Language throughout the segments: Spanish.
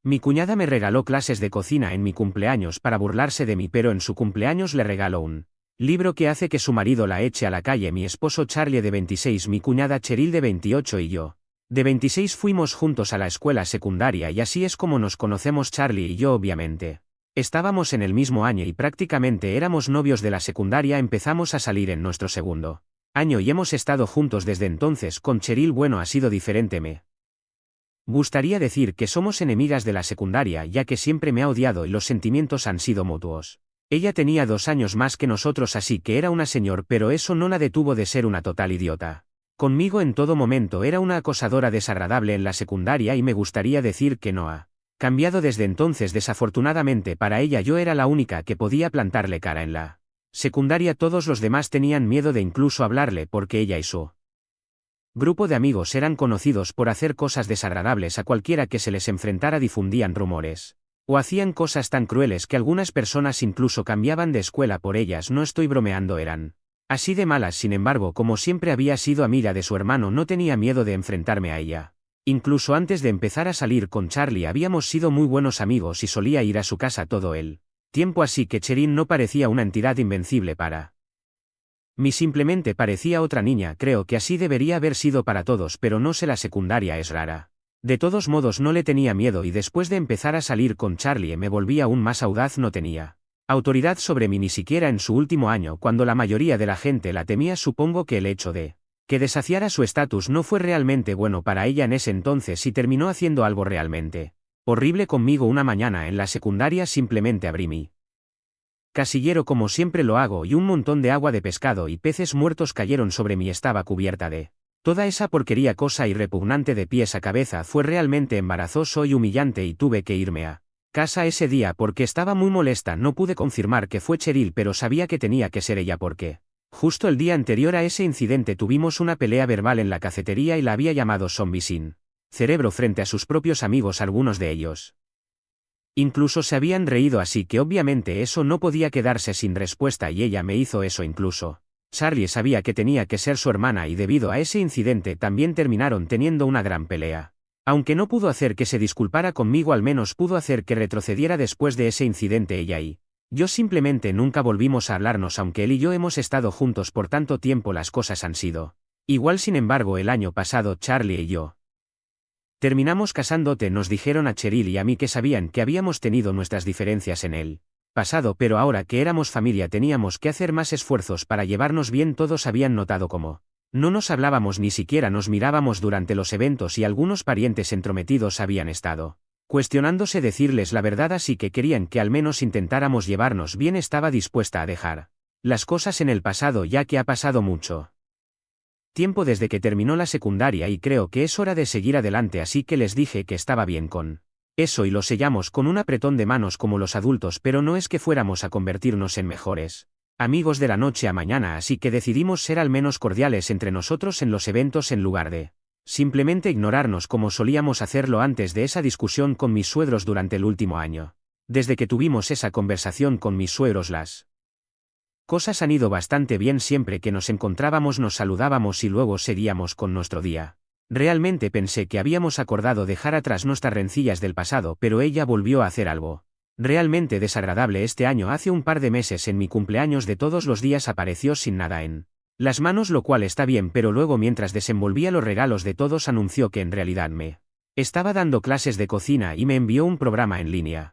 Mi cuñada me regaló clases de cocina en mi cumpleaños para burlarse de mí, pero en su cumpleaños le regaló un libro que hace que su marido la eche a la calle. Mi esposo Charlie de 26, mi cuñada Cheryl de 28 y yo de 26 fuimos juntos a la escuela secundaria y así es como nos conocemos Charlie y yo obviamente. Estábamos en el mismo año y prácticamente éramos novios de la secundaria. Empezamos a salir en nuestro segundo año y hemos estado juntos desde entonces. Con Cheryl bueno ha sido diferente. Me gustaría decir que somos enemigas de la secundaria ya que siempre me ha odiado y los sentimientos han sido mutuos. Ella tenía 2 años más que nosotros así que era una señor, pero eso no la detuvo de ser una total idiota. Conmigo en todo momento era una acosadora desagradable en la secundaria y me gustaría decir que no ha cambiado desde entonces. Desafortunadamente para ella yo era la única que podía plantarle cara en la secundaria. Todos los demás tenían miedo de incluso hablarle porque ella y su grupo de amigos eran conocidos por hacer cosas desagradables a cualquiera que se les enfrentara. Difundían rumores o hacían cosas tan crueles que algunas personas incluso cambiaban de escuela por ellas. No estoy bromeando, eran así de malas. Sin embargo, como siempre había sido amiga de su hermano, no tenía miedo de enfrentarme a ella. Incluso antes de empezar a salir con Charlie habíamos sido muy buenos amigos y solía ir a su casa todo el tiempo, así que Cheryl no parecía una entidad invencible para mí, simplemente parecía otra niña. Creo que así debería haber sido para todos, pero no sé, la secundaria es rara. De todos modos no le tenía miedo y después de empezar a salir con Charlie me volví aún más audaz. No tenía autoridad sobre mí ni siquiera en su último año, cuando la mayoría de la gente la temía. Supongo que el hecho de que desafiara su estatus no fue realmente bueno para ella en ese entonces y terminó haciendo algo realmente horrible conmigo. Una mañana en la secundaria simplemente abrí mi casillero como siempre lo hago y un montón de agua de pescado y peces muertos cayeron sobre mí. Estaba cubierta de toda esa porquería, cosa y repugnante de pies a cabeza. Fue realmente embarazoso y humillante y tuve que irme a casa ese día porque estaba muy molesta. No pude confirmar que fue Cheryl, pero sabía que tenía que ser ella porque justo el día anterior a ese incidente tuvimos una pelea verbal en la cafetería y la había llamado zombie sin cerebro frente a sus propios amigos. Algunos de ellos incluso se habían reído, así que obviamente eso no podía quedarse sin respuesta y ella me hizo eso. Incluso Charlie sabía que tenía que ser su hermana y debido a ese incidente también terminaron teniendo una gran pelea. Aunque no pudo hacer que se disculpara conmigo, al menos pudo hacer que retrocediera. Después de ese incidente ella y yo simplemente nunca volvimos a hablarnos. Aunque él y yo hemos estado juntos por tanto tiempo, las cosas han sido igual. Sin embargo, el año pasado Charlie y yo terminamos casándote. Nos dijeron a Cheryl y a mí que sabían que habíamos tenido nuestras diferencias en el pasado, pero ahora que éramos familia teníamos que hacer más esfuerzos para llevarnos bien. Todos habían notado cómo no nos hablábamos, ni siquiera nos mirábamos durante los eventos y algunos parientes entrometidos habían estado cuestionándose decirles la verdad, así que querían que al menos intentáramos llevarnos bien. Estaba dispuesta a dejar las cosas en el pasado ya que ha pasado mucho tiempo desde que terminó la secundaria y creo que es hora de seguir adelante, así que les dije que estaba bien con eso y lo sellamos con un apretón de manos como los adultos, pero no es que fuéramos a convertirnos en mejores amigos de la noche a mañana, así que decidimos ser al menos cordiales entre nosotros en los eventos en lugar de simplemente ignorarnos como solíamos hacerlo antes de esa discusión con mis suegros durante el último año. Desde que tuvimos esa conversación con mis suegros las cosas han ido bastante bien. Siempre que nos encontrábamos nos saludábamos y luego seguíamos con nuestro día. Realmente pensé que habíamos acordado dejar atrás nuestras rencillas del pasado, pero ella volvió a hacer algo realmente desagradable este año. Hace un par de meses en mi cumpleaños de todos los días apareció sin nada en las manos, lo cual está bien, pero luego mientras desenvolvía los regalos de todos anunció que en realidad me estaba dando clases de cocina y me envió un programa en línea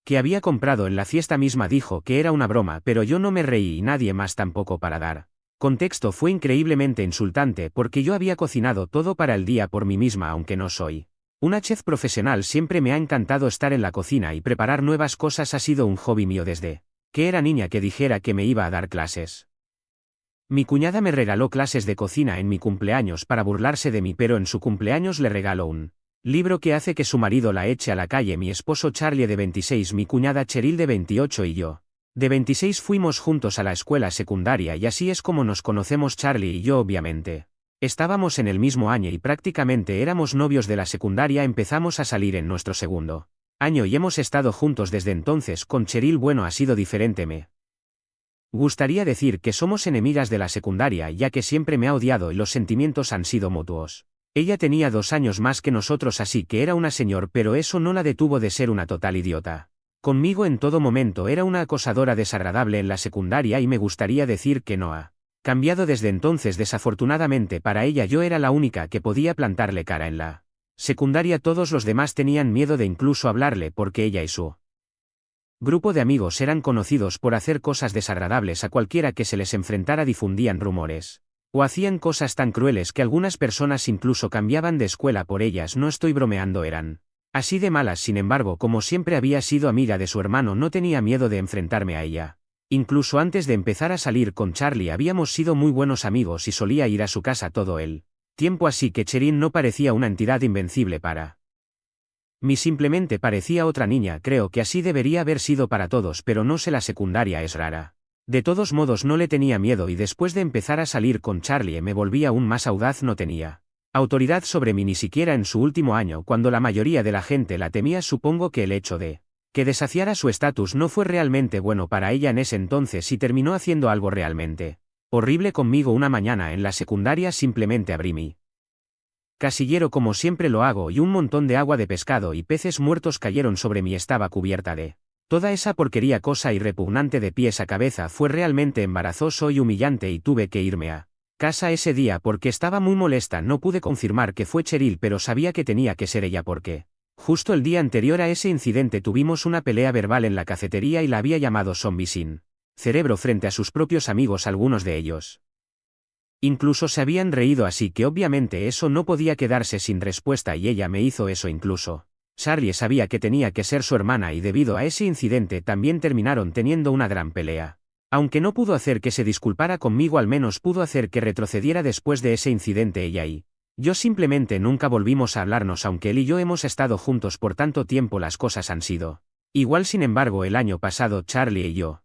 que había comprado en la fiesta misma. Dijo que era una broma, pero yo no me reí y nadie más tampoco. Para dar contexto, fue increíblemente insultante porque yo había cocinado todo para el día por mí misma. Aunque no soy una chef profesional, siempre me ha encantado estar en la cocina y preparar nuevas cosas. Ha sido un hobby mío desde que era niña. Que dijera que me iba a dar clases. Mi cuñada me regaló clases de cocina en mi cumpleaños para burlarse de mí, pero en su cumpleaños le regaló un libro que hace que su marido la eche a la calle. Mi esposo Charlie de 26, mi cuñada Cheryl de 28 y yo de 26 fuimos juntos a la escuela secundaria y así es como nos conocemos. Charlie y yo obviamente estábamos en el mismo año y prácticamente éramos novios de la secundaria. Empezamos a salir en nuestro segundo año y hemos estado juntos desde entonces. Con Cheryl bueno ha sido diferente. Me gustaría decir que somos enemigas de la secundaria ya que siempre me ha odiado y los sentimientos han sido mutuos. Ella tenía 2 años más que nosotros, así que era una señor, pero eso no la detuvo de ser una total idiota. Conmigo en todo momento era una acosadora desagradable en la secundaria y me gustaría decir que no ha cambiado desde entonces. Desafortunadamente para ella yo era la única que podía plantarle cara en la secundaria. Todos los demás tenían miedo de incluso hablarle porque ella y su grupo de amigos eran conocidos por hacer cosas desagradables a cualquiera que se les enfrentara. Difundían rumores o hacían cosas tan crueles que algunas personas incluso cambiaban de escuela por ellas. No estoy bromeando, eran así de malas. Sin embargo, como siempre había sido amiga de su hermano, no tenía miedo de enfrentarme a ella. Incluso antes de empezar a salir con Charlie habíamos sido muy buenos amigos y solía ir a su casa todo el tiempo, así que Cheryl no parecía una entidad invencible para mí, simplemente parecía otra niña. Creo que así debería haber sido para todos, pero no sé, la secundaria es rara. De todos modos no le tenía miedo y después de empezar a salir con Charlie me volví aún más audaz. No tenía autoridad sobre mí ni siquiera en su último año, cuando la mayoría de la gente la temía. Supongo que el hecho de que desafiara su estatus no fue realmente bueno para ella en ese entonces y terminó haciendo algo realmente horrible conmigo. Una mañana en la secundaria simplemente abrí mi casillero como siempre lo hago y un montón de agua de pescado y peces muertos cayeron sobre mí. Estaba cubierta de toda esa porquería, cosa y repugnante de pies a cabeza. Fue realmente embarazoso y humillante y tuve que irme a casa ese día porque estaba muy molesta. No pude confirmar que fue Cheryl, pero sabía que tenía que ser ella porque justo el día anterior a ese incidente tuvimos una pelea verbal en la cafetería y la había llamado zombie sin cerebro frente a sus propios amigos. Algunos de ellos incluso se habían reído, así que obviamente eso no podía quedarse sin respuesta y ella me hizo eso. Incluso Charlie sabía que tenía que ser su hermana y debido a ese incidente también terminaron teniendo una gran pelea. Aunque no pudo hacer que se disculpara conmigo, al menos pudo hacer que retrocediera. Después de ese incidente ella y yo simplemente nunca volvimos a hablarnos. Aunque él y yo hemos estado juntos por tanto tiempo, las cosas han sido igual. Sin embargo, el año pasado Charlie y yo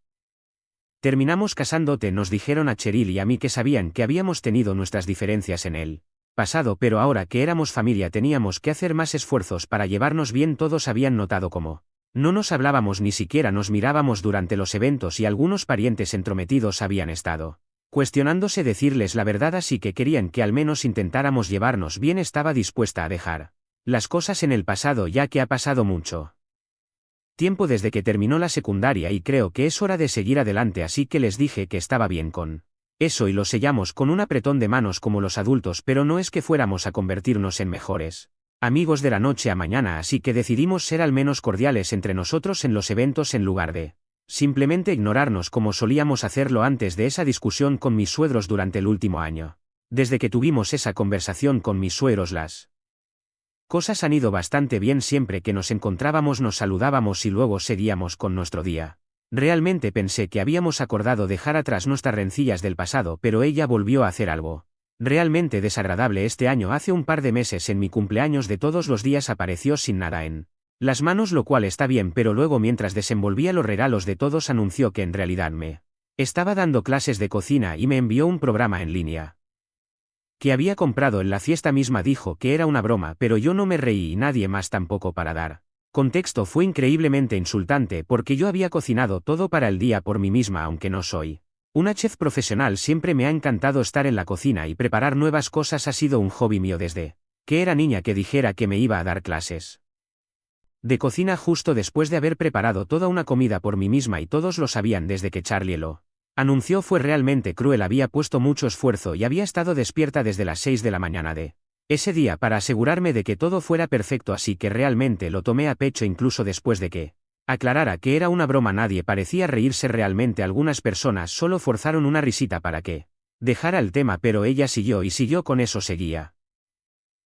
terminamos casándote. Nos dijeron a Cheryl y a mí que sabían que habíamos tenido nuestras diferencias en el pasado, pero ahora que éramos familia teníamos que hacer más esfuerzos para llevarnos bien. Todos habían notado cómo no nos hablábamos, ni siquiera nos mirábamos durante los eventos y algunos parientes entrometidos habían estado cuestionándose decirles la verdad, así que querían que al menos intentáramos llevarnos bien. Estaba dispuesta a dejar las cosas en el pasado ya que ha pasado mucho tiempo desde que terminó la secundaria y creo que es hora de seguir adelante, así que les dije que estaba bien con eso y lo sellamos con un apretón de manos como los adultos, pero no es que fuéramos a convertirnos en mejores amigos de la noche a mañana, así que decidimos ser al menos cordiales entre nosotros en los eventos en lugar de simplemente ignorarnos como solíamos hacerlo antes de esa discusión con mis suegros durante el último año. Desde que tuvimos esa conversación con mis suegros las cosas han ido bastante bien. Siempre que nos encontrábamos nos saludábamos y luego seguíamos con nuestro día. Realmente pensé que habíamos acordado dejar atrás nuestras rencillas del pasado, pero ella volvió a hacer algo realmente desagradable este año. Hace un par de meses, en mi cumpleaños de todos los días, apareció sin nada en las manos, lo cual está bien, pero luego mientras desenvolvía los regalos de todos anunció que en realidad me estaba dando clases de cocina y me envió un programa en línea que había comprado en la fiesta misma. Dijo que era una broma, pero yo no me reí y nadie más tampoco. Para dar contexto, fue increíblemente insultante porque yo había cocinado todo para el día por mí misma. Aunque no soy una chef profesional, siempre me ha encantado estar en la cocina y preparar nuevas cosas. Ha sido un hobby mío desde que era niña. Que dijera que me iba a dar clases de cocina justo después de haber preparado toda una comida por mí misma y todos lo sabían desde que Charlie lo anunció fue realmente cruel. Había puesto mucho esfuerzo y había estado despierta desde las 6 de la mañana de ese día para asegurarme de que todo fuera perfecto, así que realmente lo tomé a pecho. Incluso después de que aclarara que era una broma, nadie parecía reírse realmente. Algunas personas solo forzaron una risita para que dejara el tema, pero ella siguió y siguió con eso. Seguía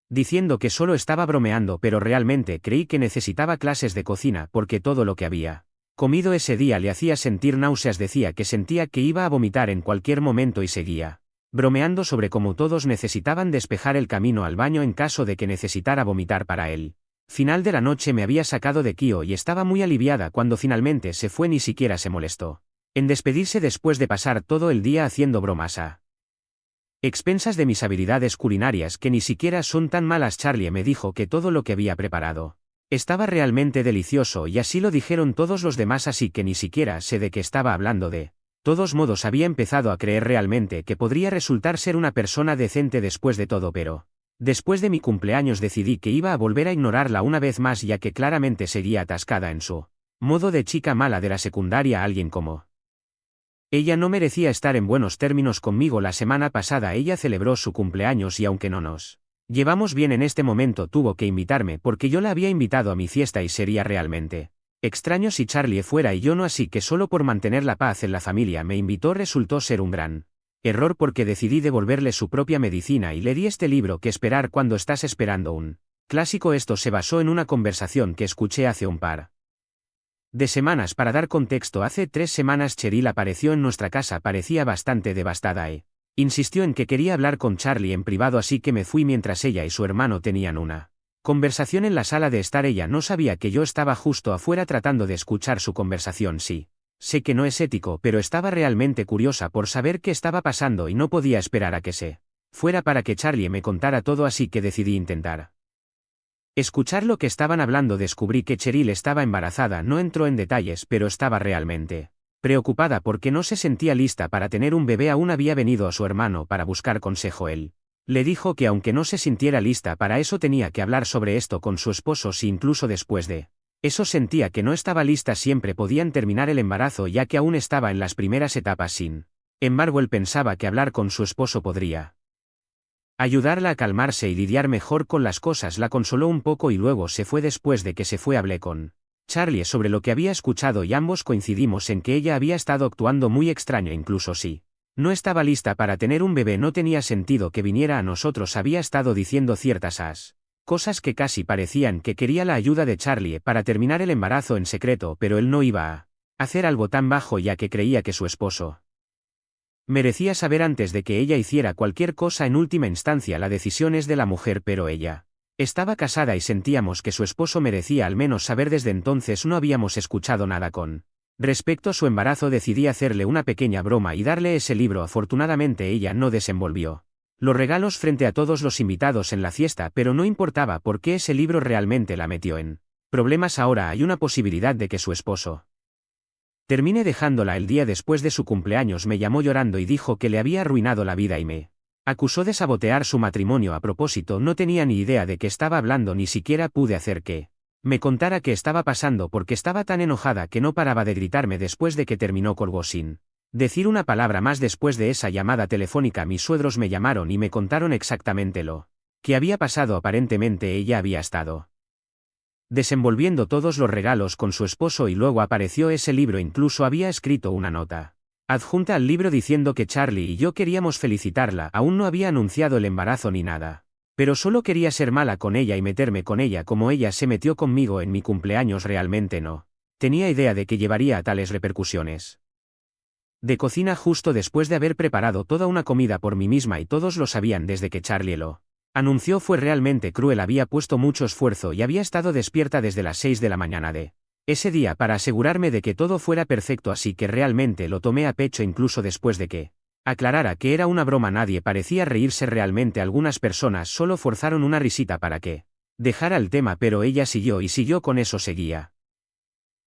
diciendo que solo estaba bromeando, pero realmente creí que necesitaba clases de cocina porque todo lo que había comido ese día le hacía sentir náuseas. Decía que sentía que iba a vomitar en cualquier momento y seguía bromeando sobre cómo todos necesitaban despejar el camino al baño en caso de que necesitara vomitar. Para él final de la noche me había sacado de Kio y estaba muy aliviada cuando finalmente se fue. Ni siquiera se molestó en despedirse después de pasar todo el día haciendo bromas a expensas de mis habilidades culinarias, que ni siquiera son tan malas. Charlie me dijo que todo lo que había preparado estaba realmente delicioso y así lo dijeron todos los demás, así que ni siquiera sé de qué estaba hablando. De todos modos había empezado a creer realmente que podría resultar ser una persona decente después de todo, pero Después de mi cumpleaños decidí que iba a volver a ignorarla una vez más ya que claramente seguía atascada en su modo de chica mala de la secundaria. Alguien como ella no merecía estar en buenos términos conmigo. La semana pasada ella celebró su cumpleaños y aunque no nos llevamos bien en este momento tuvo que invitarme porque yo la había invitado a mi fiesta y sería realmente extraño si Charlie fuera y yo no, así que solo por mantener la paz en la familia me invitó. Resultó ser un gran error porque decidí devolverle su propia medicina y le di este libro que esperar cuando estás esperando un clásico. Esto se basó en una conversación que escuché hace un par de semanas. Para dar contexto, hace 3 semanas Cheryl apareció en nuestra casa, parecía bastante devastada e insistió en que quería hablar con Charlie en privado, así que me fui mientras ella y su hermano tenían una conversación en la sala de estar. Ella no sabía que yo estaba justo afuera tratando de escuchar su conversación. Sí, sé que no es ético, pero estaba realmente curiosa por saber qué estaba pasando y no podía esperar a que se fuera para que Charlie me contara todo, así que decidí intentar escuchar lo que estaban hablando. Descubrí que Cheryl estaba embarazada. No entró en detalles, pero estaba realmente preocupada porque no se sentía lista para tener un bebé. Aún había venido a su hermano para buscar consejo. Él le dijo que aunque no se sintiera lista para eso tenía que hablar sobre esto con su esposo. Si incluso después de eso sentía que no estaba lista, siempre podían terminar el embarazo ya que aún estaba en las primeras etapas. Sin embargo, él pensaba que hablar con su esposo podría ayudarla a calmarse y lidiar mejor con las cosas. La consoló un poco y luego se fue. Después de que se fue hablé con Charlie sobre lo que había escuchado y ambos coincidimos en que ella había estado actuando muy extraño. Incluso si no estaba lista para tener un bebé no tenía sentido que viniera a nosotros. Había estado diciendo ciertas cosas que casi parecían que quería la ayuda de Charlie para terminar el embarazo en secreto, pero él no iba a hacer algo tan bajo ya que creía que su esposo merecía saber antes de que ella hiciera cualquier cosa. En última instancia la decisión es de la mujer, pero ella estaba casada y sentíamos que su esposo merecía al menos saber. Desde entonces no habíamos escuchado nada con respecto a su embarazo. Decidí hacerle una pequeña broma y darle ese libro. Afortunadamente ella no desenvolvió los regalos frente a todos los invitados en la fiesta, pero no importaba porque ese libro realmente la metió en problemas. Ahora hay una posibilidad de que su esposo terminé dejándola. El día después de su cumpleaños me llamó llorando y dijo que le había arruinado la vida y me acusó de sabotear su matrimonio a propósito. No tenía ni idea de qué estaba hablando, ni siquiera pude hacer que me contara qué estaba pasando porque estaba tan enojada que no paraba de gritarme. Después de que terminó colgó sin decir una palabra más. Después de esa llamada telefónica mis suegros me llamaron y me contaron exactamente lo que había pasado. Aparentemente ella había estado desenvolviendo todos los regalos con su esposo y luego apareció ese libro. Incluso había escrito una nota adjunta al libro diciendo que Charlie y yo queríamos felicitarla. Aún no había anunciado el embarazo ni nada, pero solo quería ser mala con ella y meterme con ella como ella se metió conmigo en mi cumpleaños. Realmente no tenía idea de que llevaría a tales repercusiones. De cocina justo después de haber preparado toda una comida por mí misma y todos lo sabían desde que Charlie lo anunció. Fue realmente cruel. Había puesto mucho esfuerzo y había estado despierta desde las 6 de la mañana de ese día para asegurarme de que todo fuera perfecto, así que realmente lo tomé a pecho. Incluso después de que aclarara que era una broma nadie parecía reírse. Realmente algunas personas solo forzaron una risita para que dejara el tema, pero ella siguió y siguió con eso. Seguía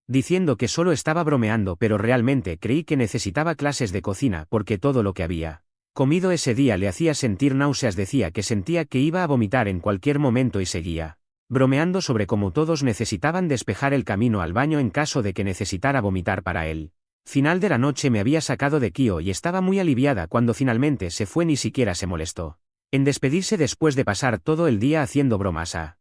diciendo que solo estaba bromeando, pero realmente creí que necesitaba clases de cocina porque todo lo que había comido ese día le hacía sentir náuseas. Decía que sentía que iba a vomitar en cualquier momento y seguía bromeando sobre cómo todos necesitaban despejar el camino al baño en caso de que necesitara vomitar. Para él final de la noche me había sacado de Kio y estaba muy aliviada cuando finalmente se fue. Ni siquiera se molestó en despedirse después de pasar todo el día haciendo bromas a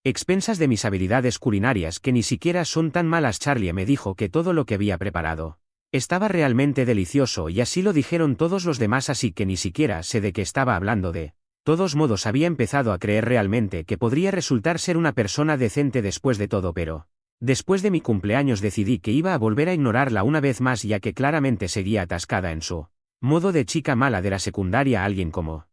expensas de mis habilidades culinarias, que ni siquiera son tan malas. Charlie me dijo que todo lo que había preparado estaba realmente delicioso y así lo dijeron todos los demás, así que ni siquiera sé de qué estaba hablando. De todos modos había empezado a creer realmente que podría resultar ser una persona decente después de todo, pero después de mi cumpleaños decidí que iba a volver a ignorarla una vez más ya que claramente seguía atascada en su modo de chica mala de la secundaria. Alguien como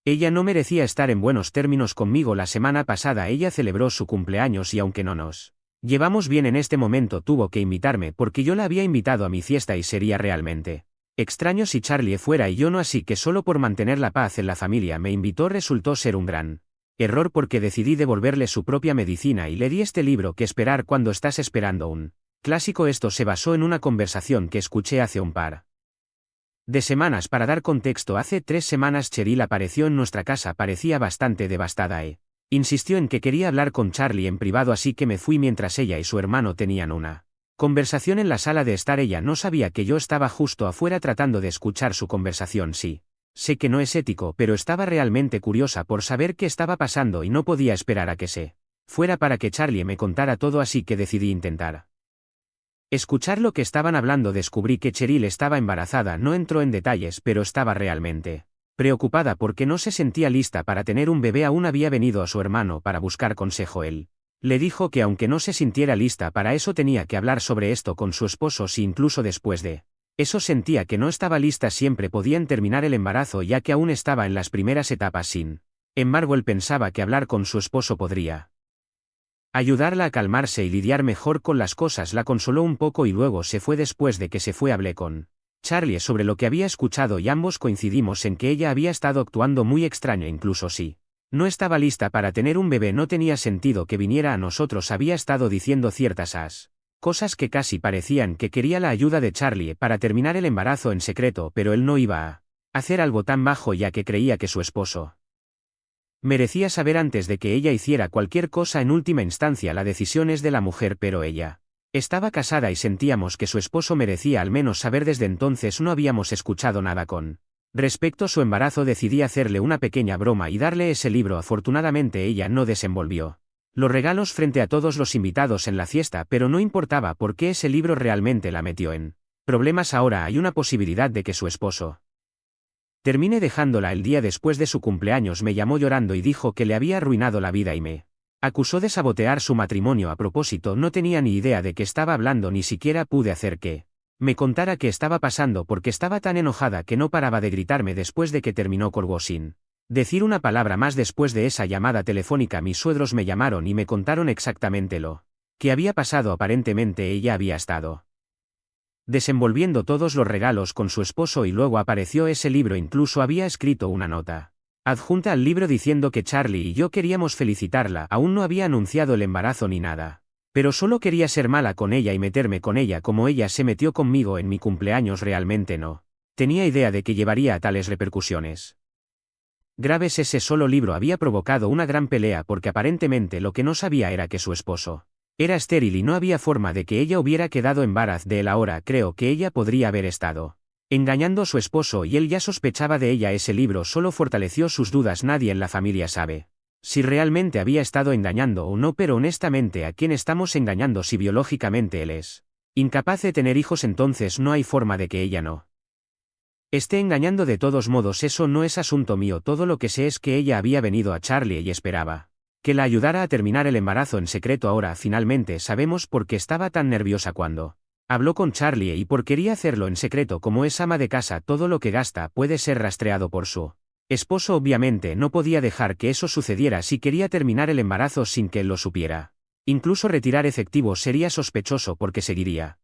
ella no merecía estar en buenos términos conmigo. La semana pasada ella celebró su cumpleaños y aunque no nos llevamos bien en este momento tuvo que invitarme porque yo la había invitado a mi fiesta y sería realmente extraño si Charlie fuera y yo no, así que solo por mantener la paz en la familia me invitó. Resultó ser un gran error porque decidí devolverle su propia medicina y le di este libro que esperar cuando estás esperando un clásico. Esto se basó en una conversación que escuché hace un par De semanas. Para dar contexto, hace 3 semanas Cheryl apareció en nuestra casa, parecía bastante devastada insistió en que quería hablar con Charlie en privado, así que me fui mientras ella y su hermano tenían una conversación en la sala de estar. Ella no sabía que yo estaba justo afuera tratando de escuchar su conversación. Sí, sé que no es ético, pero estaba realmente curiosa por saber qué estaba pasando y no podía esperar a que se fuera para que Charlie me contara todo, así que decidí intentar escuchar lo que estaban hablando. Descubrí que Cheryl estaba embarazada. No entró en detalles, pero estaba realmente preocupada porque no se sentía lista para tener un bebé. Aún había venido a su hermano para buscar consejo. Él le dijo que aunque no se sintiera lista para eso, tenía que hablar sobre esto con su esposo. Si incluso después de eso sentía que no estaba lista, siempre podían terminar el embarazo, ya que aún estaba en las primeras etapas. Sin embargo, él pensaba que hablar con su esposo podría ayudarla a calmarse y lidiar mejor con las cosas. La consoló un poco y luego se fue. Después de que se fue, hablé con Charlie sobre lo que había escuchado y ambos coincidimos en que ella había estado actuando muy extraño. Incluso si no estaba lista para tener un bebé, no tenía sentido que viniera a nosotros. Había estado diciendo ciertas cosas que casi parecían que quería la ayuda de Charlie para terminar el embarazo en secreto, pero él no iba a hacer algo tan bajo, ya que creía que su esposo merecía saber antes de que ella hiciera cualquier cosa. En última instancia, la decisión es de la mujer, pero ella estaba casada y sentíamos que su esposo merecía al menos saber. Desde entonces no habíamos escuchado nada con respecto a su embarazo. Decidí hacerle una pequeña broma y darle ese libro. Afortunadamente ella no desenvolvió los regalos frente a todos los invitados en la fiesta, pero no importaba porque ese libro realmente la metió en problemas. Ahora hay una posibilidad de que su esposo terminé dejándola. El día después de su cumpleaños me llamó llorando y dijo que le había arruinado la vida y me acusó de sabotear su matrimonio a propósito. No tenía ni idea de qué estaba hablando, ni siquiera pude hacer que me contara qué estaba pasando porque estaba tan enojada que no paraba de gritarme. Después de que terminó, colgó sin decir una palabra más. Después de esa llamada telefónica, mis suegros me llamaron y me contaron exactamente lo que había pasado. Aparentemente ella había estado desenvolviendo todos los regalos con su esposo y luego apareció ese libro. Incluso había escrito una nota adjunta al libro diciendo que Charlie y yo queríamos felicitarla. Aún no había anunciado el embarazo ni nada, pero solo quería ser mala con ella y meterme con ella como ella se metió conmigo en mi cumpleaños. Realmente no tenía idea de que llevaría a tales repercusiones graves. Ese solo libro había provocado una gran pelea porque aparentemente lo que no sabía era que su esposo era estéril y no había forma de que ella hubiera quedado embarazada de él. Ahora creo que ella podría haber estado engañando a su esposo y él ya sospechaba de ella. Ese libro solo fortaleció sus dudas. Nadie en la familia sabe si realmente había estado engañando o no, pero honestamente, ¿a quién estamos engañando si biológicamente él es incapaz de tener hijos? Entonces no hay forma de que ella no esté engañando. De todos modos, eso no es asunto mío. Todo lo que sé es que ella había venido a Charlie y esperaba que la ayudara a terminar el embarazo en secreto. Ahora finalmente sabemos por qué estaba tan nerviosa cuando habló con Charlie y por quería hacerlo en secreto. Como es ama de casa, todo lo que gasta puede ser rastreado por su esposo. Obviamente no podía dejar que eso sucediera si quería terminar el embarazo sin que él lo supiera. Incluso retirar efectivo sería sospechoso porque seguiría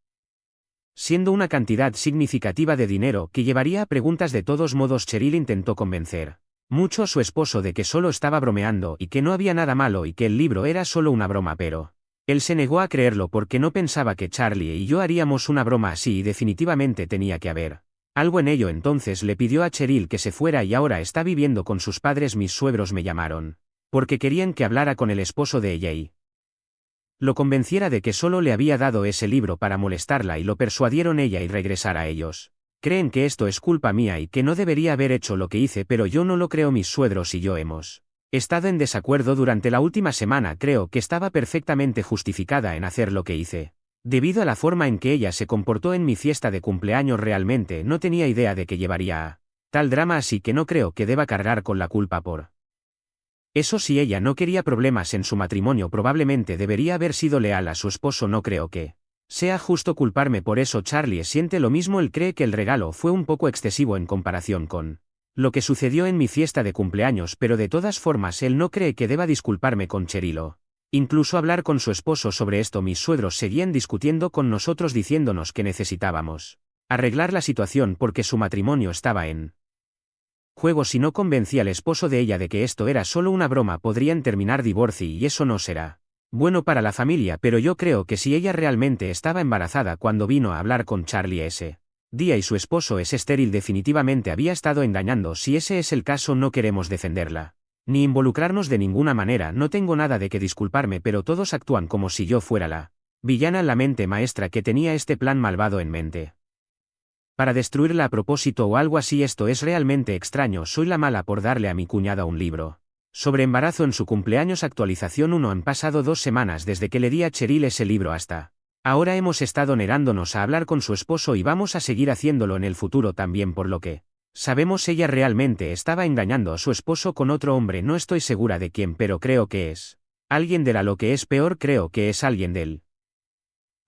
siendo una cantidad significativa de dinero que llevaría a preguntas. De todos modos, Cheryl intentó convencer mucho a su esposo de que solo estaba bromeando y que no había nada malo y que el libro era solo una broma, pero él se negó a creerlo porque no pensaba que Charlie y yo haríamos una broma así y definitivamente tenía que haber algo en ello. Entonces le pidió a Cheryl que se fuera y ahora está viviendo con sus padres. Mis suegros me llamaron porque querían que hablara con el esposo de ella y lo convenciera de que solo le había dado ese libro para molestarla, y lo persuadieron ella y regresar a ellos. Creen que esto es culpa mía y que no debería haber hecho lo que hice, pero yo no lo creo. Mis suegros y yo hemos estado en desacuerdo durante la última semana. Creo que estaba perfectamente justificada en hacer lo que hice. Debido a la forma en que ella se comportó en mi fiesta de cumpleaños, realmente no tenía idea de que llevaría a tal drama, así que no creo que deba cargar con la culpa por eso. Si ella no quería problemas en su matrimonio, probablemente debería haber sido leal a su esposo. No creo que sea justo culparme por eso. Charlie siente lo mismo. Él cree que el regalo fue un poco excesivo en comparación con lo que sucedió en mi fiesta de cumpleaños, pero de todas formas él no cree que deba disculparme con Cheryl o incluso hablar con su esposo sobre esto. Mis suegros seguían discutiendo con nosotros diciéndonos que necesitábamos arreglar la situación porque su matrimonio estaba en juego. Si no convencía al esposo de ella de que esto era solo una broma, podrían terminar divorcio y eso no será bueno para la familia. Pero yo creo que si ella realmente estaba embarazada cuando vino a hablar con Charlie, ese Dia y su esposo es estéril, definitivamente había estado engañando. Si ese es el caso, no queremos defenderla. Ni involucrarnos de ninguna manera. No tengo nada de que disculparme, pero todos actúan como si yo fuera la villana, la mente maestra que tenía este plan malvado en mente. Para destruirla a propósito o algo así. Esto es realmente extraño. Soy la mala por darle a mi cuñada un libro sobre embarazo en su cumpleaños. Actualización 1. Han pasado 2 semanas desde que le di a Cheryl ese libro hasta ahora. Hemos estado negándonos a hablar con su esposo y vamos a seguir haciéndolo en el futuro también. Por lo que sabemos, ella realmente estaba engañando a su esposo con otro hombre. No estoy segura de quién, pero creo que es alguien de la. Lo que es peor, creo que es alguien del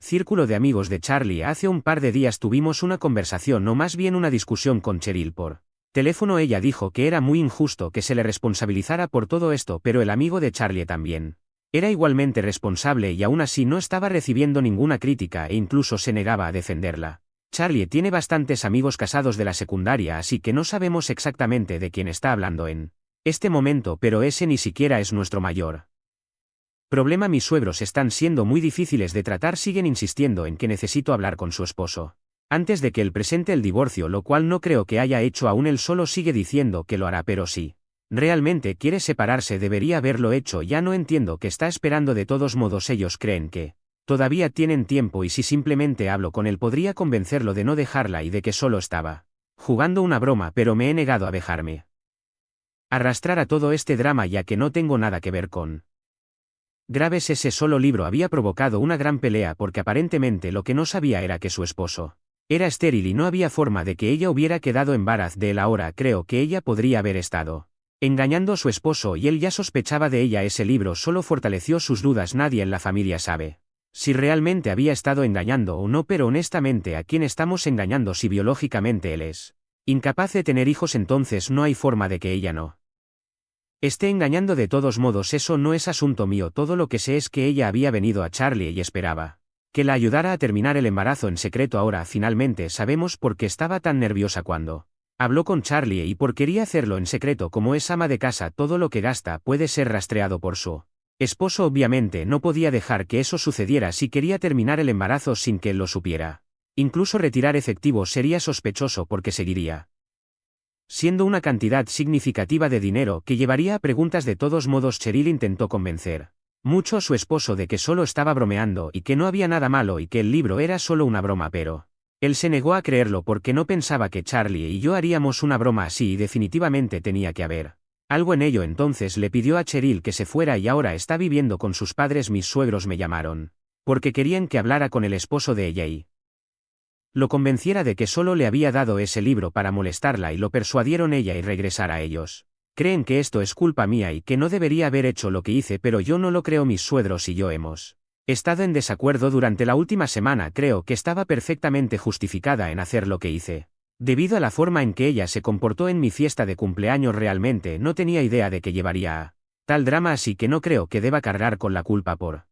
círculo de amigos de Charlie. Hace un par de días tuvimos una conversación, o más bien una discusión, con Cheryl por teléfono. Ella dijo que era muy injusto que se le responsabilizara por todo esto, pero el amigo de Charlie también era igualmente responsable y aún así no estaba recibiendo ninguna crítica e incluso se negaba a defenderla. Charlie tiene bastantes amigos casados de la secundaria, así que no sabemos exactamente de quién está hablando en este momento, pero ese ni siquiera es nuestro mayor problema. Mis suegros están siendo muy difíciles de tratar. Siguen insistiendo en que necesito hablar con su esposo antes de que él presente el divorcio, lo cual no creo que haya hecho aún. Él solo sigue diciendo que lo hará, pero si realmente quiere separarse debería haberlo hecho. Ya no entiendo qué está esperando. De todos modos, ellos creen que todavía tienen tiempo y si simplemente hablo con él podría convencerlo de no dejarla y de que solo estaba jugando una broma, pero me he negado a dejarme arrastrar a todo este drama ya que no tengo nada que ver con graves. Ese solo libro había provocado una gran pelea porque aparentemente lo que no sabía era que su esposo era estéril y no había forma de que ella hubiera quedado embarazada de él. Ahora creo que ella podría haber estado engañando a su esposo y él ya sospechaba de ella. Ese libro solo fortaleció sus dudas. Nadie en la familia sabe si realmente había estado engañando o no, pero honestamente, ¿a quién estamos engañando si biológicamente él es incapaz de tener hijos? Entonces no hay forma de que ella no esté engañando. De todos modos, eso no es asunto mío. Todo lo que sé es que ella había venido a Charlie y esperaba que la ayudara a terminar el embarazo en secreto. Ahora finalmente sabemos por qué estaba tan nerviosa cuando habló con Charlie y por qué quería hacerlo en secreto. Como es ama de casa, todo lo que gasta puede ser rastreado por su esposo. Obviamente no podía dejar que eso sucediera si quería terminar el embarazo sin que él lo supiera. Incluso retirar efectivo sería sospechoso porque seguiría siendo una cantidad significativa de dinero que llevaría a preguntas. De todos modos, Cheryl intentó convencer mucho a su esposo de que solo estaba bromeando y que no había nada malo y que el libro era solo una broma, pero él se negó a creerlo porque no pensaba que Charlie y yo haríamos una broma así y definitivamente tenía que haber algo en ello. Entonces le pidió a Cheryl que se fuera y ahora está viviendo con sus padres. Mis suegros me llamaron porque querían que hablara con el esposo de ella y lo convenciera de que solo le había dado ese libro para molestarla y lo persuadieron ella y regresar a ellos. Creen que esto es culpa mía y que no debería haber hecho lo que hice, pero yo no lo creo. Mis suegros y yo hemos estado en desacuerdo durante la última semana. Creo que estaba perfectamente justificada en hacer lo que hice. Debido a la forma en que ella se comportó en mi fiesta de cumpleaños, realmente no tenía idea de que llevaría a tal drama, así que no creo que deba cargar con la culpa por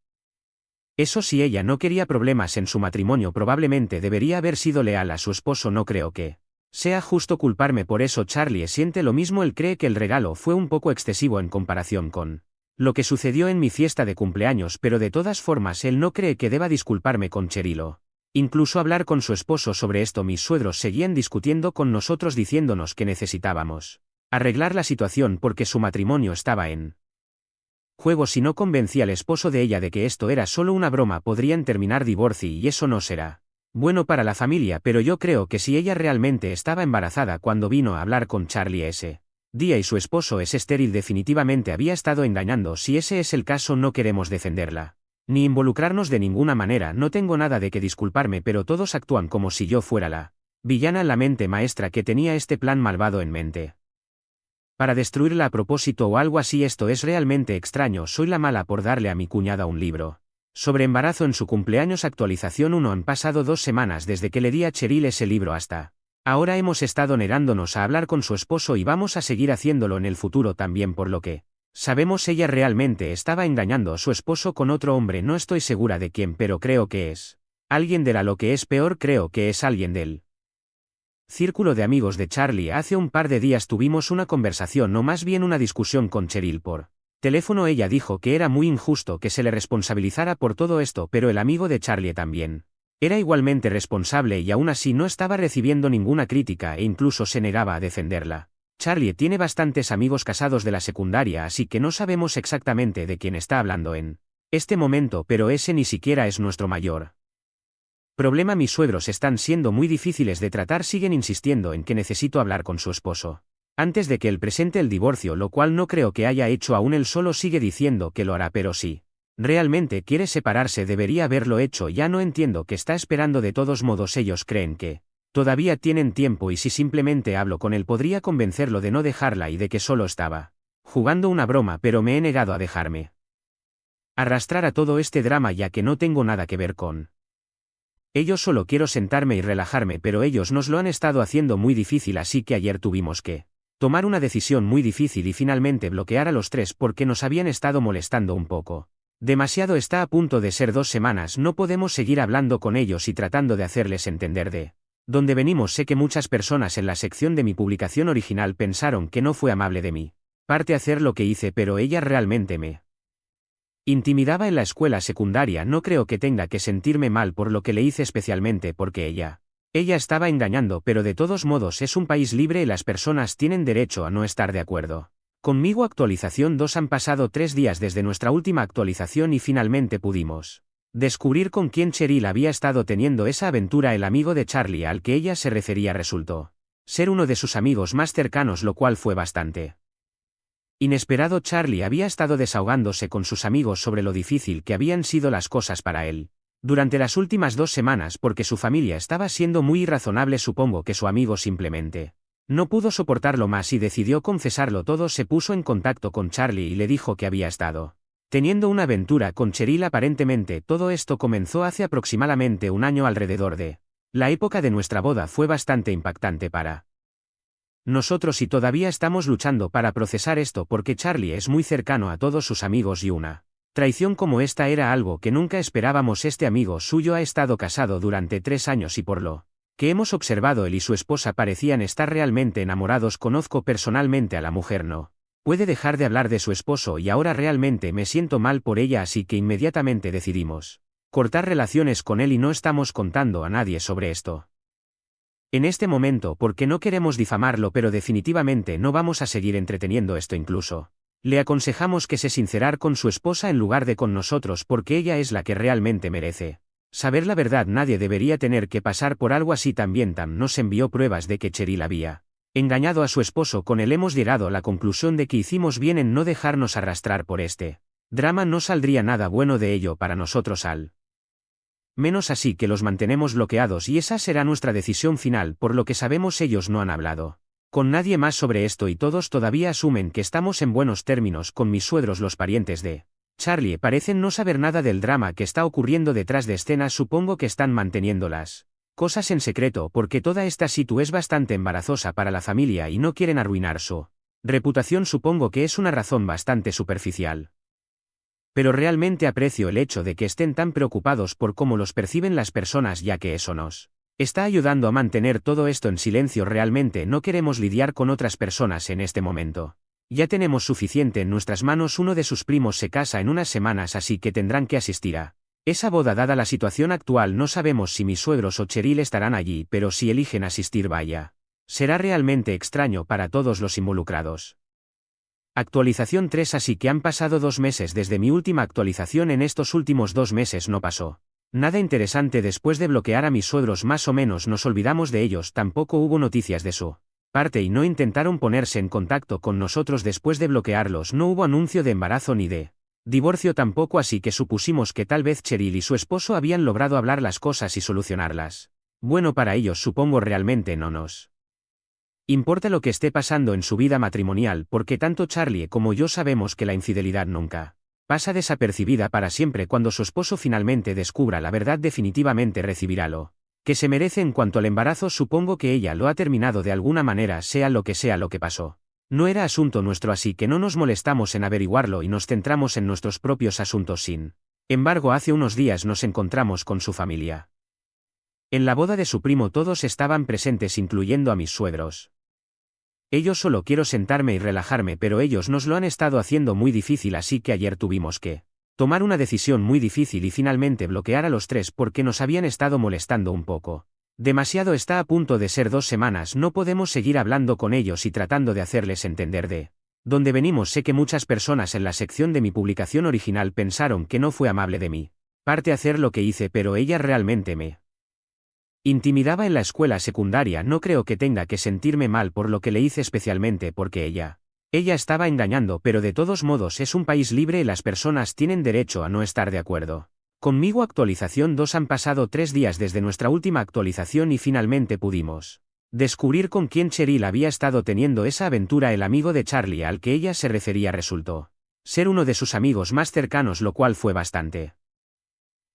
eso. Si ella no quería problemas en su matrimonio, probablemente debería haber sido leal a su esposo. No creo que sea justo culparme por eso. Charlie siente lo mismo. Él cree que el regalo fue un poco excesivo en comparación con lo que sucedió en mi fiesta de cumpleaños, pero de todas formas él no cree que deba disculparme con Cheryl o incluso hablar con su esposo sobre esto. Mis suegros seguían discutiendo con nosotros diciéndonos que necesitábamos arreglar la situación porque su matrimonio estaba en juego. Si no convencía al esposo de ella de que esto era solo una broma, podrían terminar divorcio y eso no será bueno para la familia. Pero yo creo que si ella realmente estaba embarazada cuando vino a hablar con Charlie ese día y su esposo es estéril, definitivamente había estado engañando. Si ese es el caso, no queremos defenderla ni involucrarnos de ninguna manera. No tengo nada de que disculparme, pero todos actúan como si yo fuera la villana, la mente maestra que tenía este plan malvado en mente para destruirla a propósito o algo así. Esto es realmente extraño. Soy la mala por darle a mi cuñada un libro sobre embarazo en su cumpleaños. Actualización 1. Han pasado 2 semanas desde que le di a Cheryl ese libro hasta ahora. Hemos estado negándonos a hablar con su esposo y vamos a seguir haciéndolo en el futuro también. Por lo que sabemos, ella realmente estaba engañando a su esposo con otro hombre. No estoy segura de quién, pero creo que es alguien de la. Lo que es peor, creo que es alguien del círculo de amigos de Charlie. Hace un par de días tuvimos una conversación, o más bien una discusión, con Cheryl por teléfono. Ella dijo que era muy injusto que se le responsabilizara por todo esto, pero el amigo de Charlie también Era igualmente responsable y aún así no estaba recibiendo ninguna crítica e incluso se negaba a defenderla. Charlie tiene bastantes amigos casados de la secundaria, así que no sabemos exactamente de quién está hablando en este momento, pero ese ni siquiera es nuestro mayor problema. Mis suegros están siendo muy difíciles de tratar, siguen insistiendo en que necesito hablar con su esposo antes de que él presente el divorcio, lo cual no creo que haya hecho aún. Él solo sigue diciendo que lo hará, pero si realmente quiere separarse debería haberlo hecho. Ya no entiendo qué está esperando. De todos modos ellos creen que todavía tienen tiempo y si simplemente hablo con él podría convencerlo de no dejarla y de que solo estaba jugando una broma, pero me he negado a dejarme arrastrar a todo este drama ya que no tengo nada que ver con ellos. Solo quiero sentarme y relajarme, pero ellos nos lo han estado haciendo muy difícil, así que ayer tuvimos que tomar una decisión muy difícil y finalmente bloquear a los tres porque nos habían estado molestando un poco demasiado. Está a punto de ser 2 semanas, no podemos seguir hablando con ellos y tratando de hacerles entender de dónde venimos. Sé que muchas personas en la sección de mi publicación original pensaron que no fue amable de mi parte hacer lo que hice, pero ella realmente me intimidaba en la escuela secundaria. No creo que tenga que sentirme mal por lo que le hice, especialmente porque ella estaba engañando, pero de todos modos es un país libre y las personas tienen derecho a no estar de acuerdo conmigo. Actualización 2. Han pasado 3 días desde nuestra última actualización y finalmente pudimos descubrir con quién Cheryl había estado teniendo esa aventura. El amigo de Charlie al que ella se refería resultó ser uno de sus amigos más cercanos, lo cual fue bastante inesperado. Charlie había estado desahogándose con sus amigos sobre lo difícil que habían sido las cosas para él durante las últimas 2 semanas porque su familia estaba siendo muy irrazonable. Supongo que su amigo simplemente no pudo soportarlo más y decidió confesarlo todo. Se puso en contacto con Charlie y le dijo que había estado teniendo una aventura con Cheryl. Aparentemente todo esto comenzó hace aproximadamente un año. Alrededor de la época de nuestra boda fue bastante impactante para nosotros y todavía estamos luchando para procesar esto porque Charlie es muy cercano a todos sus amigos y una traición como esta era algo que nunca esperábamos. Este amigo suyo ha estado casado durante 3 años y por lo que hemos observado él y su esposa parecían estar realmente enamorados. Conozco personalmente a la mujer, no puede dejar de hablar de su esposo y ahora realmente me siento mal por ella, así que inmediatamente decidimos cortar relaciones con él y no estamos contando a nadie sobre esto en este momento porque no queremos difamarlo, pero definitivamente no vamos a seguir entreteniendo esto. Incluso le aconsejamos que se sincerar con su esposa en lugar de con nosotros porque ella es la que realmente merece saber la verdad. Nadie debería tener que pasar por algo así. También Tam nos envió pruebas de que Cheryl había engañado a su esposo con él. Hemos llegado a la conclusión de que hicimos bien en no dejarnos arrastrar por este drama. No saldría nada bueno de ello para nosotros al menos, así que los mantenemos bloqueados y esa será nuestra decisión final. Por lo que sabemos ellos no han hablado con nadie más sobre esto y todos todavía asumen que estamos en buenos términos con mis suegros. Los parientes de Charlie parecen no saber nada del drama que está ocurriendo detrás de escenas. Supongo que están manteniendo las cosas en secreto porque toda esta situación es bastante embarazosa para la familia y no quieren arruinar su reputación. Supongo que es una razón bastante superficial, pero realmente aprecio el hecho de que estén tan preocupados por cómo los perciben las personas, ya que eso nos está ayudando a mantener todo esto en silencio. Realmente no queremos lidiar con otras personas en este momento. Ya tenemos suficiente en nuestras manos. Uno de sus primos se casa en unas semanas, así que tendrán que asistir a esa boda. Dada la situación actual no sabemos si mis suegros o Cheryl estarán allí, pero si eligen asistir, vaya, será realmente extraño para todos los involucrados. Actualización 3. Así que han pasado 2 meses desde mi última actualización. En estos últimos 2 meses no pasó nada interesante después de bloquear a mis suegros. Más o menos nos olvidamos de ellos. Tampoco hubo noticias de su parte y no intentaron ponerse en contacto con nosotros después de bloquearlos. No hubo anuncio de embarazo ni de divorcio tampoco, así que supusimos que tal vez Cheryl y su esposo habían logrado hablar las cosas y solucionarlas. Bueno, para ellos supongo realmente no nos importa lo que esté pasando en su vida matrimonial porque tanto Charlie como yo sabemos que la infidelidad nunca pasa desapercibida para siempre. Cuando su esposo finalmente descubra la verdad definitivamente recibirá lo que se merece. En cuanto al embarazo, supongo que ella lo ha terminado de alguna manera, sea lo que pasó. No era asunto nuestro, así que no nos molestamos en averiguarlo y nos centramos en nuestros propios asuntos. Sin embargo, hace unos días nos encontramos con su familia en la boda de su primo. Todos estaban presentes, incluyendo a mis suegros. Ellos solo quiero sentarme y relajarme, pero ellos nos lo han estado haciendo muy difícil, así que ayer tuvimos que Tomar una decisión muy difícil y finalmente bloquear a los tres porque nos habían estado molestando un poco. Demasiado, está a punto de ser 2 semanas, no podemos seguir hablando con ellos y tratando de hacerles entender de dónde venimos. Sé que muchas personas en la sección de mi publicación original pensaron que no fue amable de mí parte hacer lo que hice, pero ella realmente me intimidaba en la escuela secundaria. No creo que tenga que sentirme mal por lo que le hice, especialmente porque ella estaba engañando, pero de todos modos es un país libre y las personas tienen derecho a no estar de acuerdo conmigo. Actualización 2. Han pasado 3 días desde nuestra última actualización y finalmente pudimos descubrir con quién Cheryl había estado teniendo esa aventura. El amigo de Charlie al que ella se refería resultó ser uno de sus amigos más cercanos, lo cual fue bastante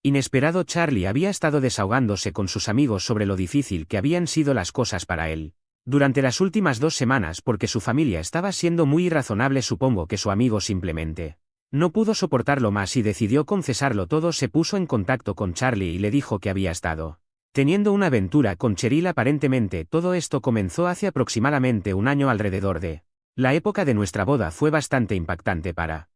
inesperado. Charlie había estado desahogándose con sus amigos sobre lo difícil que habían sido las cosas para él durante las últimas 2 semanas porque su familia estaba siendo muy irrazonable. Supongo que su amigo simplemente no pudo soportarlo más y decidió confesarlo todo. Se puso en contacto con Charlie y le dijo que había estado teniendo una aventura con Cheryl. Aparentemente todo esto comenzó hace aproximadamente un año. Alrededor de la época de nuestra boda fue bastante impactante para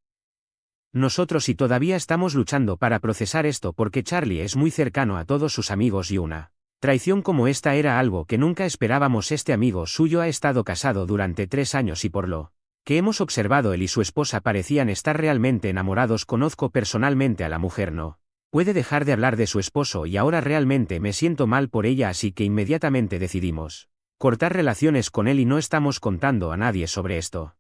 nosotros y todavía estamos luchando para procesar esto porque Charlie es muy cercano a todos sus amigos y una traición como esta era algo que nunca esperábamos. Este amigo suyo ha estado casado durante 3 años y por lo que hemos observado, él y su esposa parecían estar realmente enamorados. Conozco personalmente a la mujer, no puede dejar de hablar de su esposo y ahora realmente me siento mal por ella, así que inmediatamente decidimos cortar relaciones con él y no estamos contando a nadie sobre esto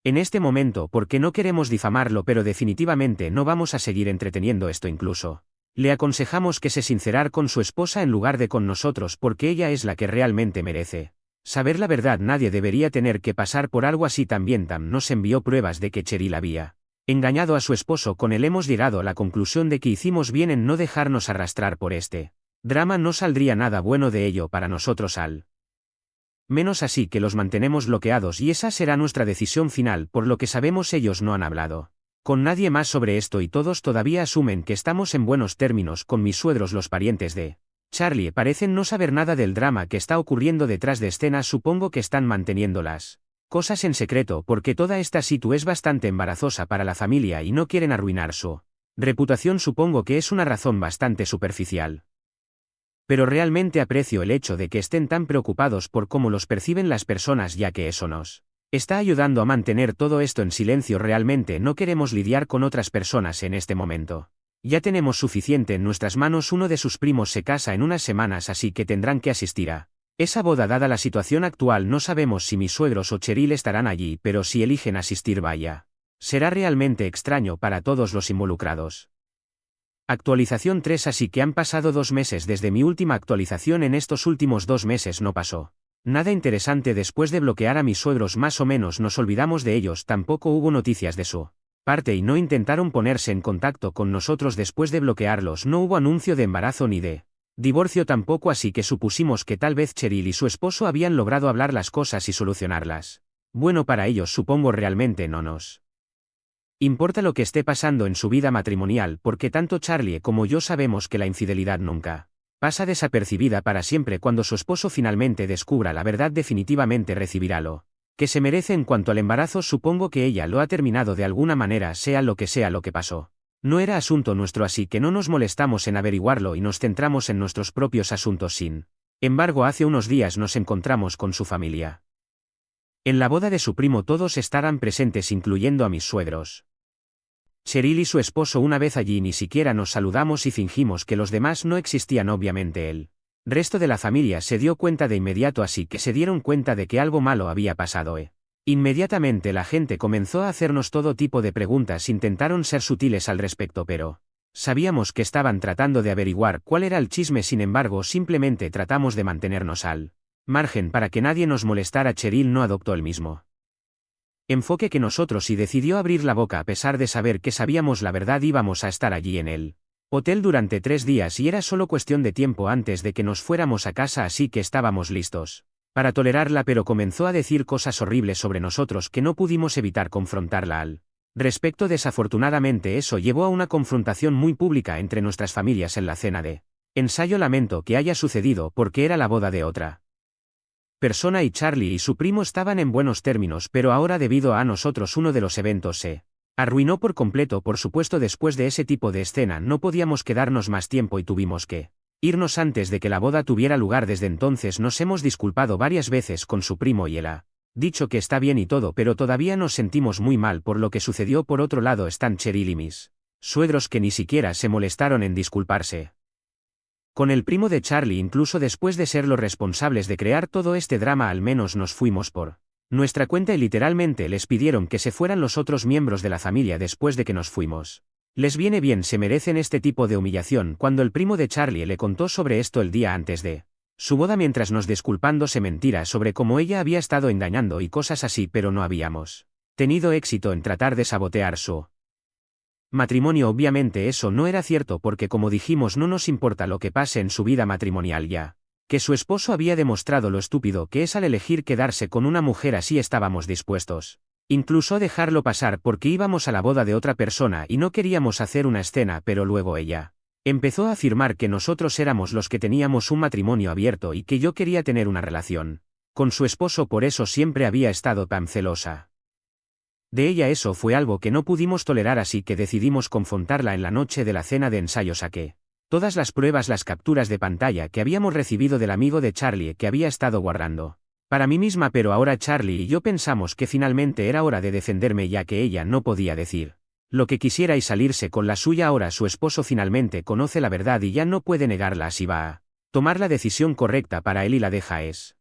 en este momento porque no queremos difamarlo, pero definitivamente no vamos a seguir entreteniendo esto. Incluso le aconsejamos que se sincerar con su esposa en lugar de con nosotros porque ella es la que realmente merece saber la verdad. Nadie debería tener que pasar por algo así. También Tam nos envió pruebas de que Cheryl había engañado a su esposo con él. Hemos llegado a la conclusión de que hicimos bien en no dejarnos arrastrar por este drama. No saldría nada bueno de ello para nosotros al menos, así que los mantenemos bloqueados y esa será nuestra decisión final. Por lo que sabemos, ellos no han hablado con nadie más sobre esto y todos todavía asumen que estamos en buenos términos con mis suegros. Los parientes de Charlie parecen no saber nada del drama que está ocurriendo detrás de escenas. Supongo que están manteniendo las cosas en secreto porque toda esta situación es bastante embarazosa para la familia y no quieren arruinar su reputación. Supongo que es una razón bastante superficial, pero realmente aprecio el hecho de que estén tan preocupados por cómo los perciben las personas, ya que eso nos está ayudando a mantener todo esto en silencio. Realmente no queremos lidiar con otras personas en este momento. Ya tenemos suficiente en nuestras manos. Uno de sus primos se casa en unas semanas, así que tendrán que asistir a esa boda. Dada la situación actual, no sabemos si mis suegros o Cheryl estarán allí, pero si eligen asistir, vaya, será realmente extraño para todos los involucrados. Actualización 3. Así que han pasado 2 meses desde mi última actualización. En estos últimos 2 meses no pasó nada interesante. Después de bloquear a mis suegros, más o menos nos olvidamos de ellos. Tampoco hubo noticias de su parte y no intentaron ponerse en contacto con nosotros después de bloquearlos. No hubo anuncio de embarazo ni de divorcio tampoco, así que supusimos que tal vez Cheryl y su esposo habían logrado hablar las cosas y solucionarlas. Bueno, para ellos supongo. Realmente no nos importa lo que esté pasando en su vida matrimonial porque tanto Charlie como yo sabemos que la infidelidad nunca pasa desapercibida para siempre. Cuando su esposo finalmente descubra la verdad, definitivamente recibirá lo que se merece. En cuanto al embarazo, supongo que ella lo ha terminado de alguna manera, sea lo que pasó. No era asunto nuestro, así que no nos molestamos en averiguarlo y nos centramos en nuestros propios asuntos. Sin embargo, hace unos días nos encontramos con su familia en la boda de su primo. Todos estarán presentes, incluyendo a mis suegros. Cheryl y su esposo. Una vez allí ni siquiera nos saludamos y fingimos que los demás no existían. Obviamente el resto de la familia se dio cuenta de inmediato, así que se dieron cuenta de que algo malo había pasado. Inmediatamente la gente comenzó a hacernos todo tipo de preguntas. Intentaron ser sutiles al respecto, pero sabíamos que estaban tratando de averiguar cuál era el chisme. Sin embargo, simplemente tratamos de mantenernos al margen para que nadie nos molestara. Cheryl no adoptó el mismo enfoque que nosotros y decidió abrir la boca a pesar de saber que sabíamos la verdad. Íbamos a estar allí en el hotel durante 3 días y era solo cuestión de tiempo antes de que nos fuéramos a casa, así que estábamos listos para tolerarla, pero comenzó a decir cosas horribles sobre nosotros que no pudimos evitar confrontarla al respecto. Desafortunadamente eso llevó a una confrontación muy pública entre nuestras familias en la cena de ensayo. Lamento que haya sucedido porque era la boda de otra persona y Charlie y su primo estaban en buenos términos, pero ahora debido a nosotros uno de los eventos se Arruinó por completo, por supuesto. Después de ese tipo de escena no podíamos quedarnos más tiempo y tuvimos que irnos antes de que la boda tuviera lugar. Desde entonces nos hemos disculpado varias veces con su primo y él ha dicho que está bien y todo, pero todavía nos sentimos muy mal por lo que sucedió. Por otro lado están Cheryl y mis suegros, que ni siquiera se molestaron en disculparse con el primo de Charlie. Incluso después de ser los responsables de crear todo este drama, al menos nos fuimos por nuestra cuenta y literalmente les pidieron que se fueran los otros miembros de la familia después de que nos fuimos. Les viene bien, se merecen este tipo de humillación. Cuando el primo de Charlie le contó sobre esto el día antes de su boda, mientras nos disculpándose mentiras sobre cómo ella había estado engañando y cosas así, pero no habíamos tenido éxito en tratar de sabotear su matrimonio. Obviamente eso no era cierto, porque como dijimos, no nos importa lo que pase en su vida matrimonial, ya que su esposo había demostrado lo estúpido que es al elegir quedarse con una mujer así. Estábamos dispuestos incluso a dejarlo pasar porque íbamos a la boda de otra persona y no queríamos hacer una escena, pero luego ella empezó a afirmar que nosotros éramos los que teníamos un matrimonio abierto y que yo quería tener una relación con su esposo. Por eso siempre había estado tan celosa de ella. Eso fue algo que no pudimos tolerar, así que decidimos confrontarla en la noche de la cena de ensayos. Saqué todas las pruebas, las capturas de pantalla que habíamos recibido del amigo de Charlie que había estado guardando para mí misma, pero ahora Charlie y yo pensamos que finalmente era hora de defenderme, ya que ella no podía decir lo que quisiera y salirse con la suya. Ahora su esposo finalmente conoce la verdad y ya no puede negarla. Así va a tomar la decisión correcta para él y la deja es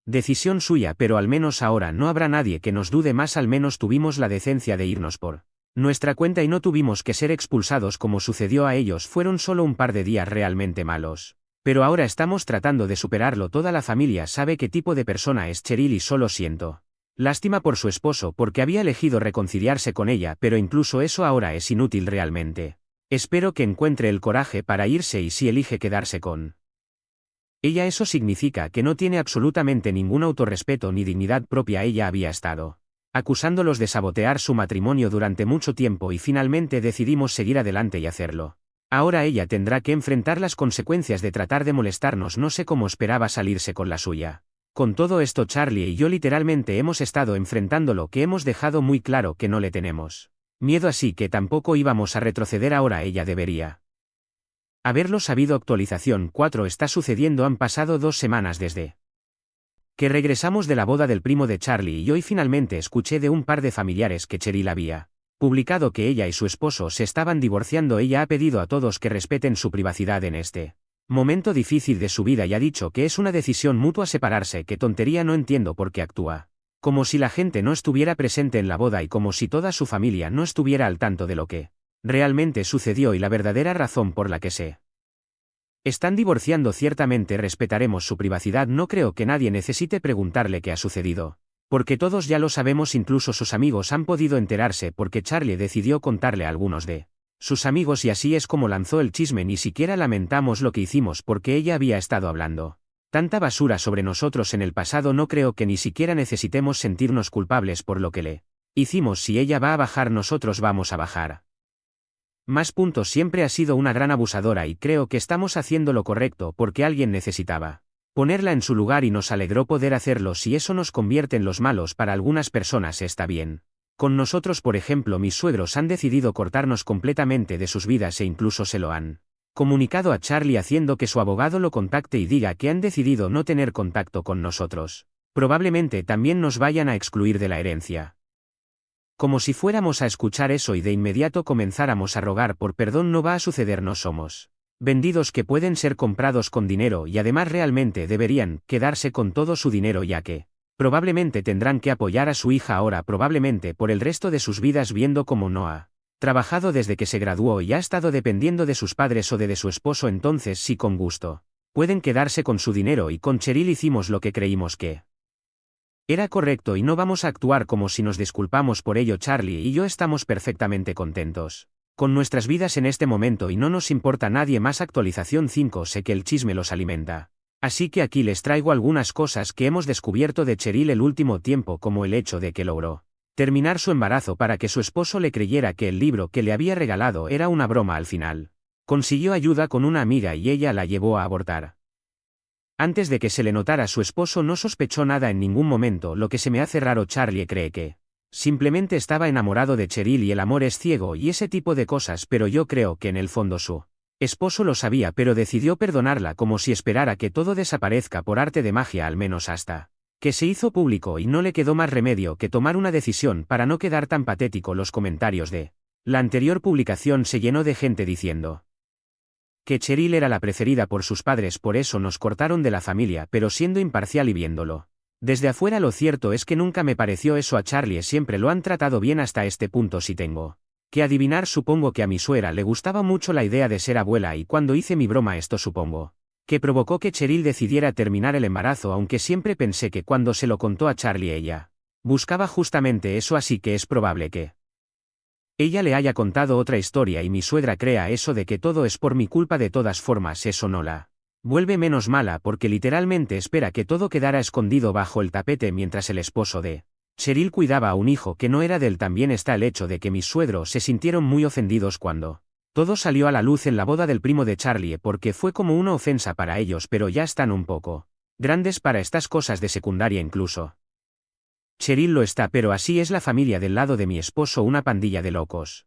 decisión suya, pero al menos ahora no habrá nadie que nos dude más. Al menos tuvimos la decencia de irnos por nuestra cuenta y no tuvimos que ser expulsados como sucedió a ellos. Fueron solo un par de días realmente malos, pero ahora estamos tratando de superarlo. Toda la familia sabe qué tipo de persona es Cheryl y solo siento lástima por su esposo porque había elegido reconciliarse con ella, pero incluso eso ahora es inútil realmente. Espero que encuentre el coraje para irse, y si elige quedarse con ella, eso significa que no tiene absolutamente ningún autorrespeto ni dignidad propia. Ella había estado acusándolos de sabotear su matrimonio durante mucho tiempo y finalmente decidimos seguir adelante y hacerlo. Ahora ella tendrá que enfrentar las consecuencias de tratar de molestarnos. No sé cómo esperaba salirse con la suya. Con todo esto, Charlie y yo literalmente hemos estado enfrentándolo, que hemos dejado muy claro que no le tenemos miedo, así que tampoco íbamos a retroceder. Ahora ella debería haberlo sabido. Actualización 4 está sucediendo. Han pasado 2 semanas desde que regresamos de la boda del primo de Charlie y hoy finalmente escuché de un par de familiares que Cheryl había publicado que ella y su esposo se estaban divorciando. Ella ha pedido a todos que respeten su privacidad en este momento difícil de su vida y ha dicho que es una decisión mutua separarse. Qué tontería, no entiendo por qué actúa como si la gente no estuviera presente en la boda y como si toda su familia no estuviera al tanto de lo que realmente sucedió y la verdadera razón por la que se están divorciando. Ciertamente respetaremos su privacidad. No creo que nadie necesite preguntarle qué ha sucedido, porque todos ya lo sabemos. Incluso sus amigos han podido enterarse porque Charlie decidió contarle a algunos de sus amigos y así es como lanzó el chisme. Ni siquiera lamentamos lo que hicimos porque ella había estado hablando tanta basura sobre nosotros en el pasado. No creo que ni siquiera necesitemos sentirnos culpables por lo que le hicimos. Si ella va a bajar, nosotros vamos a bajar más puntos. Siempre ha sido una gran abusadora y creo que estamos haciendo lo correcto porque alguien necesitaba ponerla en su lugar y nos alegró poder hacerlo. Si eso nos convierte en los malos para algunas personas, está bien. Con nosotros, por ejemplo, mis suegros han decidido cortarnos completamente de sus vidas e incluso se lo han comunicado a Charlie, haciendo que su abogado lo contacte y diga que han decidido no tener contacto con nosotros. Probablemente también nos vayan a excluir de la herencia. Como si fuéramos a escuchar eso y de inmediato comenzáramos a rogar por perdón. No va a suceder. No somos vendidos que pueden ser comprados con dinero y además realmente deberían quedarse con todo su dinero, ya que probablemente tendrán que apoyar a su hija ahora, probablemente por el resto de sus vidas, viendo cómo no ha trabajado desde que se graduó y ha estado dependiendo de sus padres o de su esposo. Entonces sí, con gusto pueden quedarse con su dinero, y con Cheryl hicimos lo que creímos que era correcto y no vamos a actuar como si nos disculpamos por ello. Charlie y yo estamos perfectamente contentos con nuestras vidas en este momento y no nos importa nadie más. Actualización 5. Sé que el chisme los alimenta, así que aquí les traigo algunas cosas que hemos descubierto de Cheryl el último tiempo, como el hecho de que logró terminar su embarazo para que su esposo le creyera que el libro que le había regalado era una broma. Al final consiguió ayuda con una amiga y ella la llevó a abortar. Antes de que se le notara, su esposo no sospechó nada en ningún momento, lo que se me hace raro. Charlie cree que Simplemente estaba enamorado de Cheryl y el amor es ciego y ese tipo de cosas, pero yo creo que en el fondo su esposo lo sabía, pero decidió perdonarla como si esperara que todo desaparezca por arte de magia, al menos hasta que se hizo público, y no le quedó más remedio que tomar una decisión para no quedar tan patético. Los comentarios de la anterior publicación se llenó de gente diciendo que Cheryl era la preferida por sus padres, por eso nos cortaron de la familia, pero siendo imparcial y viéndolo desde afuera, lo cierto es que nunca me pareció eso a Charlie, siempre lo han tratado bien hasta este punto. Si tengo que adivinar, supongo que a mi suegra le gustaba mucho la idea de ser abuela, y cuando hice mi broma esto supongo que provocó que Cheryl decidiera terminar el embarazo, aunque siempre pensé que cuando se lo contó a Charlie ella buscaba justamente eso, así que es probable que ella le haya contado otra historia y mi suegra crea eso de que todo es por mi culpa. De todas formas, eso no la vuelve menos mala, porque literalmente espera que todo quedara escondido bajo el tapete mientras el esposo de Cheryl cuidaba a un hijo que no era de él. También está el hecho de que mis suegros se sintieron muy ofendidos cuando todo salió a la luz en la boda del primo de Charlie, porque fue como una ofensa para ellos, pero ya están un poco grandes para estas cosas de secundaria. Incluso Cheryl lo está, pero así es la familia del lado de mi esposo, una pandilla de locos.